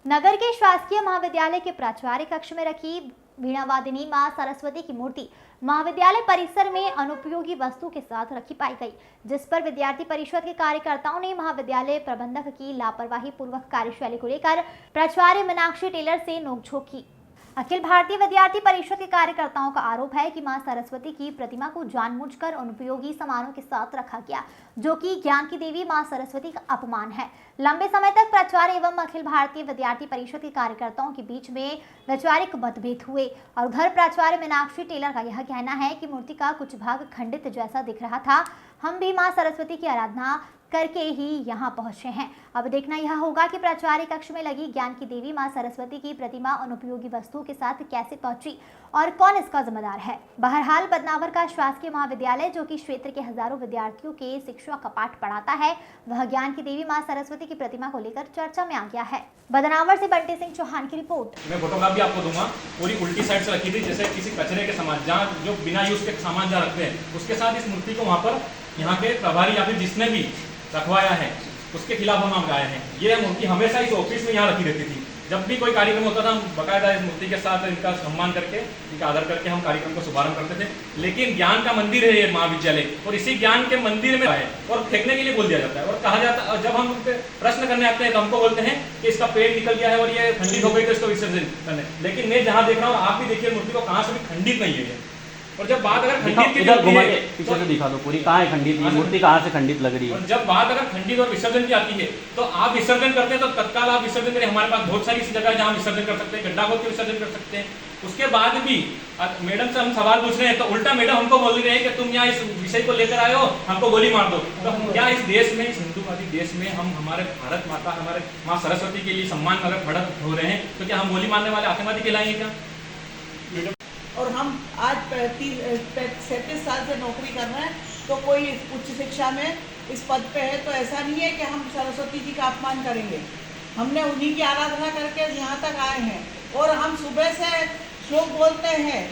नगर के शासकीय महाविद्यालय के प्राचार्य कक्ष में रखी वीणावादिनी मां सरस्वती की मूर्ति महाविद्यालय परिसर में अनुपयोगी वस्तु के साथ रखी पाई गई, जिस पर विद्यार्थी परिषद के कार्यकर्ताओं ने महाविद्यालय प्रबंधक की लापरवाही पूर्वक कार्यशैली को लेकर प्राचार्य मीनाक्षी टेलर से नोकझोंक की। अखिल भारतीय विद्यार्थी परिषद के कार्यकर्ताओं का आरोप है कि मां सरस्वती की प्रतिमा को जानबूझकर अनुपयोगी सामानों के साथ रखा गया, जो कि ज्ञान की देवी मां सरस्वती का अपमान है। लंबे समय तक प्राचार्य एवं अखिल भारतीय विद्यार्थी परिषद के कार्यकर्ताओं के बीच में वैचारिक मतभेद हुए और उधर प्राचार्य मीनाक्षी टेलर का यह कहना है कि मूर्ति का कुछ भाग खंडित जैसा दिख रहा था। हम भी मां सरस्वती की आराधना करके ही यहाँ पहुंचे हैं। अब देखना यह होगा कि प्राचार्य कक्ष में लगी ज्ञान की देवी मां सरस्वती की प्रतिमा अनुपयोगी वस्तुओं के साथ कैसे पहुंची और कौन इसका जिम्मेदार है। बहरहाल बदनावर का शासकीय महाविद्यालय, जो कि क्षेत्र के हजारों विद्यार्थियों के शिक्षा का पाठ पढ़ाता है, वह ज्ञान की देवी मां सरस्वती की प्रतिमा को लेकर चर्चा में आ गया है। बदनावर से बंटी सिंह चौहान की रिपोर्ट। मैं फोटोग्राफ भी आपको दूंगा। पूरी उल्टी साइड से रखी थी, जैसे किसी कचरे के सामान, जहाँ जो बिना यूज के सामान जहाँ रखते हैं, उसके साथ इस मूर्ति को वहाँ पर यहाँ के प्रभारी या फिर जिसने भी रखवाया है उसके खिलाफ हम आए हैं। ये मूर्ति हमेशा इस ऑफिस में यहाँ रखी रहती थी। जब भी कोई कार्यक्रम होता था, हम बकायदा इस मूर्ति के साथ इनका सम्मान करके, इनका आदर करके हम कार्यक्रम का शुभारंभ करते थे। लेकिन ज्ञान का मंदिर है ये महाविद्यालय, और इसी ज्ञान के मंदिर में है और फेंकने के लिए बोल दिया जाता है और कहा जाता है, जब हम उन पर प्रश्न करने आते हैं तो हमको बोलते हैं कि इसका पेड़ निकल गया है और ये खंडित हो गई तो इसको विसर्जन करने। लेकिन मैं जहाँ देख रहा हूँ, आप भी देखिए, मूर्ति को कहाँ से भी खंडित नहीं है। और जब बात अगर खंडित की इधर घुमा के पीछे से दिखा दो, पूरी कहाँ है खंडित, ये मूर्ति कहाँ से खंडित लग रही है। और जब बात अगर खंडित और विसर्जन की आती है तो आप विसर्जन करते हैं तो तत्काल आप विसर्जन करें। हमारे पास बहुत सारी ऐसी जगह है जहाँ विसर्जन कर सकते हैं, गड्ढा खोद के विसर्जन कर सकते हैं। उसके बाद भी मैडम से हम सवाल पूछ रहे हैं तो उल्टा मैडम हमको बोल रहे हैं कि तुम यहाँ इस विषय को लेकर आए हो, हमको गोली मार दो। तो हम क्या इस देश में, इस हिंदूवादी देश में, हम हमारे भारत माता, हमारे माँ सरस्वती के लिए सम्मान अगर खड़ा हो रहे हैं तो क्या हम गोली मारने वाले आतंकवादी कहलाएंगे क्या? और हम आज 37 साल से नौकरी कर रहे हैं, तो कोई उच्च शिक्षा में इस पद पे है तो ऐसा नहीं है कि हम सरस्वती जी का अपमान करेंगे। हमने उन्हीं की आराधना करके यहाँ तक आए हैं और हम सुबह से श्लोक बोलते हैं।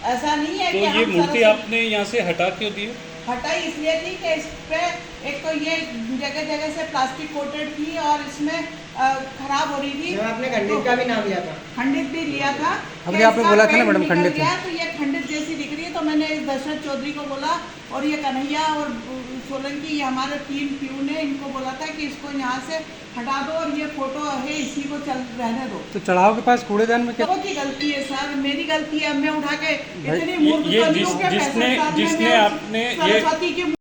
ऐसा नहीं है तो कि ये मूर्ति आपने यहाँ से हटा क्यों दी? हटाई इसलिए थी कि इस पे एक तो ये जगह जगह से प्लास्टिक कोटेड थी और इसमें खराब हो रही थी। आपने खंडित का भी नाम लिया था, खंडित भी लिया था। अभी आपने बोला था ना मैडम खंडित गया तो ये खंडित जैसी दिख रही है। तो मैंने इस दशरथ चौधरी को बोला और ये कन्हैया और सोलंकी, ये हमारे 3 पीयू ने इनको बोला था कि इसको यहाँ से हटा दो और ये फोटो है इसी को चल रहने दो। तो चढ़ाव के पास कूड़ेदान में क्या की गलती है सर, मेरी गलती है। मैं उठा के इतनी मूर्ख ये तो नहीं हूँ कि जिसने आपने ये सरस्वती की